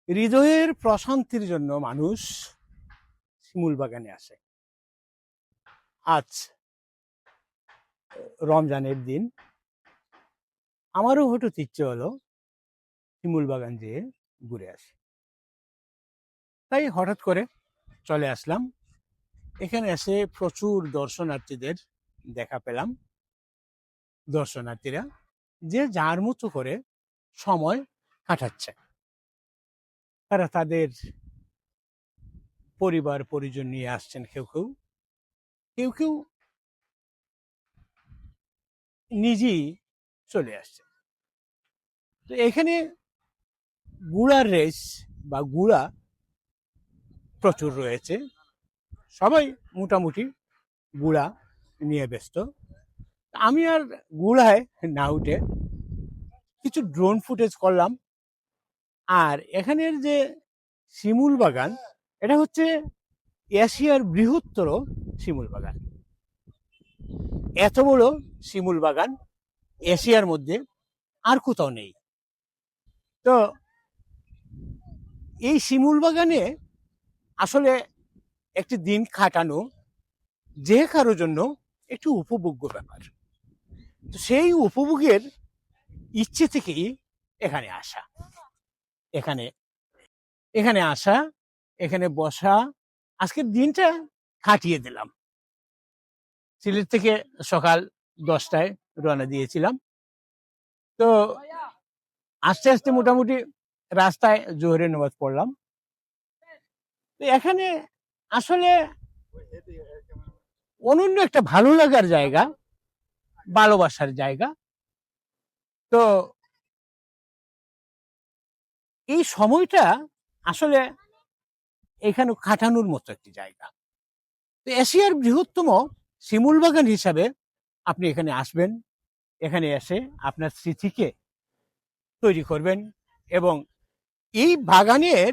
হৃদয়ের প্রশান্তির জন্য মানুষ শিমুল বাগানে আসে। আজ রমজানের দিন, আমারও হঠাৎ ইচ্ছে হলো শিমুল বাগান যেয়ে ঘুরে আসি। তাই হঠাৎ করে চলে আসলাম। এখানে এসে প্রচুর দর্শনার্থীদের দেখা পেলাম। দর্শনার্থীরা যে যার মতো করে সময় কাটাচ্ছে। তারা তাদের পরিবার পরিজন নিয়ে আসছেন, কেউ কেউ কেউ কেউ নিজেই চলে আসছে। তো এখানে ঘোড়ার রেস বা ঘোড়া প্রচুর রয়েছে। সবাই মোটামুটি ঘোড়া নিয়ে ব্যস্ত। আমি আর ঘোড়ায় না উঠে কিছু ড্রোন ফুটেজ করলাম। আর এখানের যে শিমুল বাগান, এটা হচ্ছে এশিয়ার বৃহত্তর শিমুল বাগান। এত বড় শিমুল বাগান এশিয়ার মধ্যে আর কোথাও নেই। তো এই শিমুল বাগানে আসলে একটি দিন কাটানো যে কারোর জন্য একটু উপভোগ্য ব্যাপার। তো সেই উপভোগের ইচ্ছে থেকেই এখানে আসা, এখানে এখানে আসা, এখানে বসা। আজকের দিনটা কাটিয়ে দিলাম। সিলেট থেকে সকাল 10টায় রওনা দিয়েছিলাম। তো আস্তে আস্তে মোটামুটি রাস্তায় জোহরের নামাজ পড়লাম। তো এখানে আসলে অনন্য একটা ভালো লাগার জায়গা, ভালোবাসার জায়গা। তো এই সময়টা আসলে এখানে কাটানোর মতো একটি জায়গা। তো এশিয়ার বৃহত্তম শিমুল বাগান হিসাবে আপনি এখানে আসবেন। এখানে এসে আপনার স্মৃতিকে তৈরি করবেন এবং এই বাগানের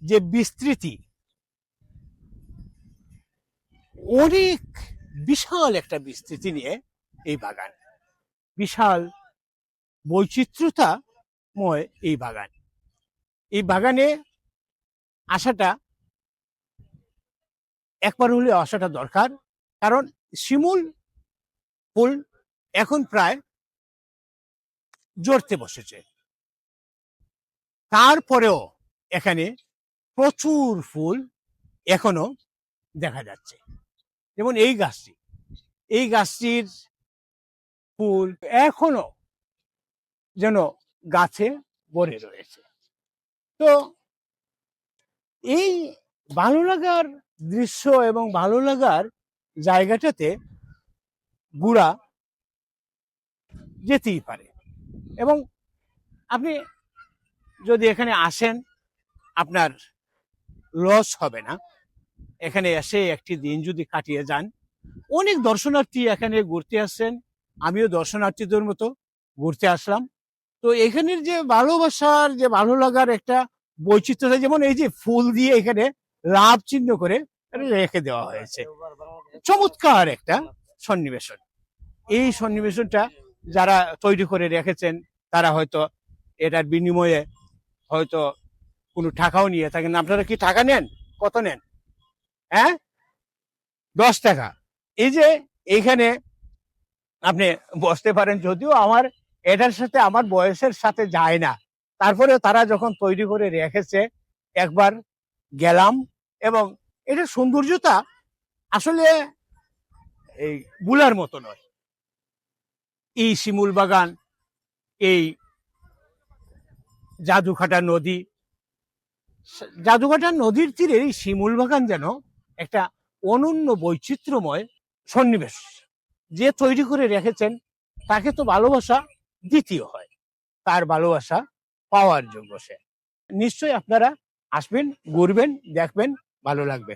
যে বিস্তৃতি, অনেক বিশাল একটা বিস্তৃতি নিয়ে এই বাগান, বিশাল বৈচিত্র্যতাময় এই বাগান। এই বাগানে আসাটা একবার হলে আসাটা দরকার। কারণ শিমুল ফুল এখন প্রায় ঝরতে বসেছে। তারপরেও এখানে প্রচুর ফুল এখনো দেখা যাচ্ছে। যেমন এই গাছটির ফুল এখনো যেন গাছে ভরে রয়েছে। তো এই ভালো লাগার দৃশ্য এবং ভালো লাগার জায়গাটাতে ঘোরা যেতেই পারে। এবং আপনি যদি এখানে আসেন, আপনার লস হবে না। এখানে এসে একটি দিন যদি কাটিয়ে যান। অনেক দর্শনার্থী এখানে ঘুরতে আসছেন, আমিও দর্শনার্থীদের মতো ঘুরতে আসলাম। তো এখানের যে ভালোবাসার, যে ভালো লাগার একটা বৈচিত্র্য, যেমন এই যে ফুল দিয়ে এখানে লাভ চিহ্ন করে রেখে দেওয়া হয়েছে, চমৎকার একটা সন্নিবেশন। এই সন্নিবেশনটা যারা তৈরি করে রেখেছেন, তারা হয়তো এটার বিনিময়ে হয়তো কোনো টাকাও নিয়ে থাকেন। আপনারা কি টাকা নেন? কত নেন? হ্যাঁ, 10 টাকা। এই যে এইখানে আপনি বসতে পারেন, যদিও আমার এটার সাথে আমার বয়সের সাথে যায় না, তারপরে তারা যখন তৈরি করে রেখেছে একবার গেলাম। এবং এটার সৌন্দর্যতা আসলে এই বুলার মতো নয়। এই শিমুল বাগান, এই জাদুঘাটা নদীর তীরে এই শিমুল বাগান যেন একটা অনন্য বৈচিত্র্যময় সন্নিবেশ। যে তৈরি করে রেখেছেন তাকে তো ভালোবাসা দ্বিতীয় হয়, তার ভালোবাসা পাওয়ার যোগ্য সে। নিশ্চয়ই আপনারা আসবেন, ঘুরবেন, দেখবেন, ভালো লাগবে।